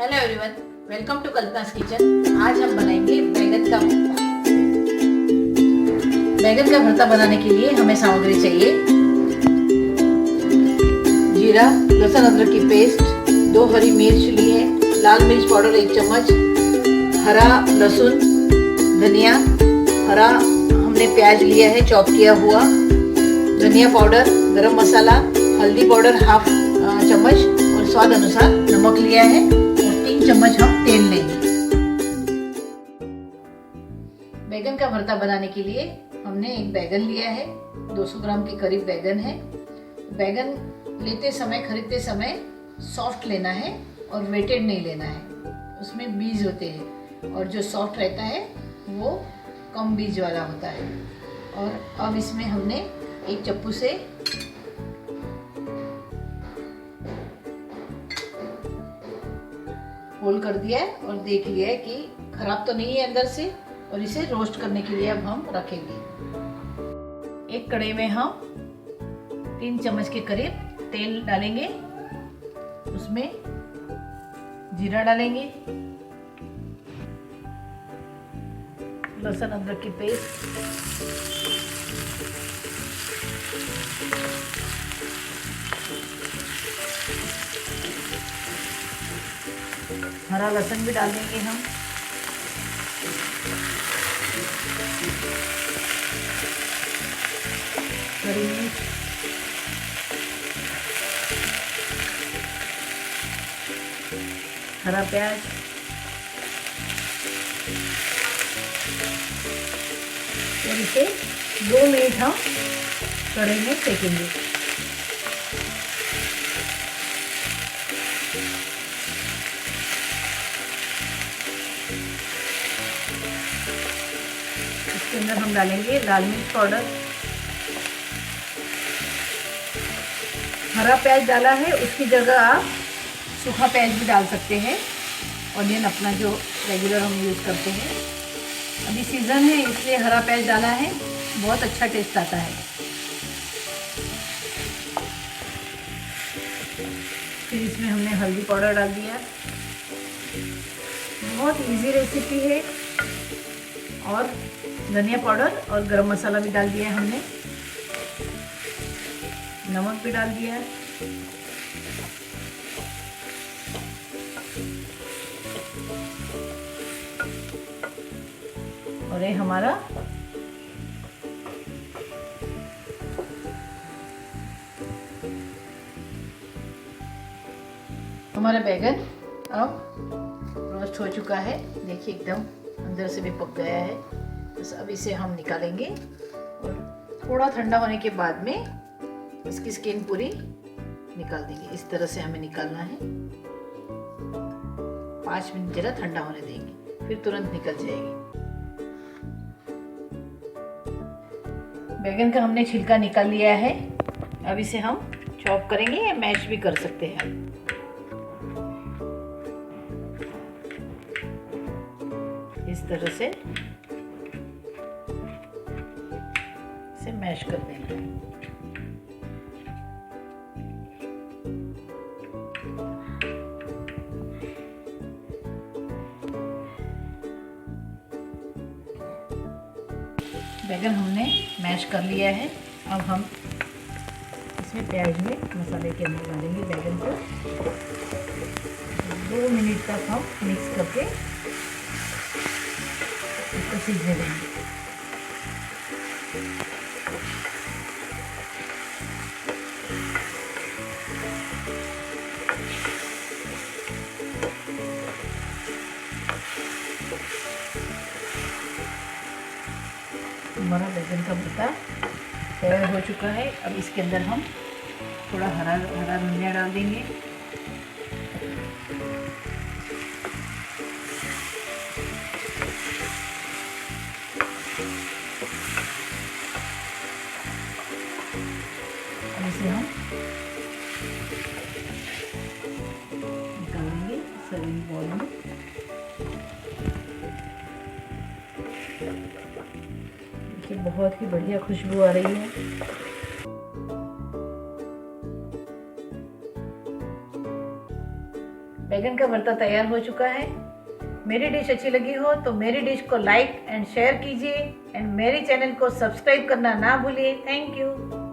Hello everyone, welcome to कल्पना's kitchen. आज हम बनाएंगे बैगन का भरता। बैगन का भरता बनाने के लिए हमें सामग्री चाहिए: जीरा, लहसुन अदरक की पेस्ट, 2 हरी मिर्च ली है, लाल मिर्च पाउडर 1 चम्मच, हरा लहसुन, धनिया, हरा हमने प्याज लिया है चॉप किया हुआ, धनिया पाउडर, गरम मसाला, हल्दी पाउडर हाफ चम्मच और स्वाद अनुसार नमक लिया है और 3 चम्मच हम तेल लेंगे। बैगन का भरता बनाने के लिए हमने एक बैगन लिया है, 200 ग्राम के करीब बैगन है। बैगन लेते समय, खरीदते समय सॉफ्ट लेना है और वेटेड नहीं लेना है, उसमें बीज होते हैं और जो सॉफ्ट रहता है वो कम बीज वाला होता है। और अब इसमें हमने एक चप्पू से होल कर दिया है और देख लिया है कि खराब तो नहीं है अंदर से, और इसे रोस्ट करने के लिए अब हम रखेंगे। एक कढ़ाई में हम 3 चम्मच के करीब तेल डालेंगे, उसमें जीरा डालेंगे, लहसुन अदरक की पेस्ट, हरा लहसुन भी डाल देंगे हम, हरी मिर्च, हरा प्याज और इसे 2 मिनट हम कढ़ाई में सेकेंगे। इसके अंदर हम डालेंगे लाल मिर्च पाउडर, हरा प्याज डाला है उसकी जगह आप सूखा प्याज भी डाल सकते हैं, ऑनियन अपना जो रेगुलर हम यूज़ करते हैं। अभी सीज़न है इसलिए हरा प्याज डाला है, बहुत अच्छा टेस्ट आता है। फिर इसमें हमने हल्दी पाउडर डाल दिया, बहुत इजी रेसिपी है। और धनिया पाउडर और गरम मसाला भी डाल दिया है हमने, नमक भी डाल दिया है। और ये हमारा बैगन अब रोस्ट हो चुका है, देखिए एकदम अंदर से भी पक गया है। बस अब इसे हम निकालेंगे और थोड़ा ठंडा होने के बाद में इसकी स्किन पूरी निकाल देंगे। इस तरह से हमें निकालना है, 5 मिनट जरा ठंडा होने देंगे, फिर तुरंत निकल जाएगी। बैगन का हमने छिलका निकाल लिया है, अब इसे हम चॉप करेंगे या मैश भी कर सकते हैं। इस तरह से इसे मैश कर देना है। बैगन हमने मैश कर लिया है, अब हम इसमें प्याज में मसाले के अंदर डालेंगे बैगन को, 2 मिनट तक हम मिक्स करके इसको सीखने देंगे। हमारा बैगन का भरता तैयार हो चुका है। अब इसके अंदर हम थोड़ा हरा धनिया डाल देंगे, अब इसे हम निकालेंगे सर्विंग बाउल में। देखिए बहुत ही बढ़िया खुशबू आ रही है। बैगन का भरता तैयार हो चुका है। मेरी डिश अच्छी लगी हो तो मेरी डिश को लाइक एंड शेयर कीजिए एंड मेरे चैनल को सब्सक्राइब करना ना भूलिए। Thank you.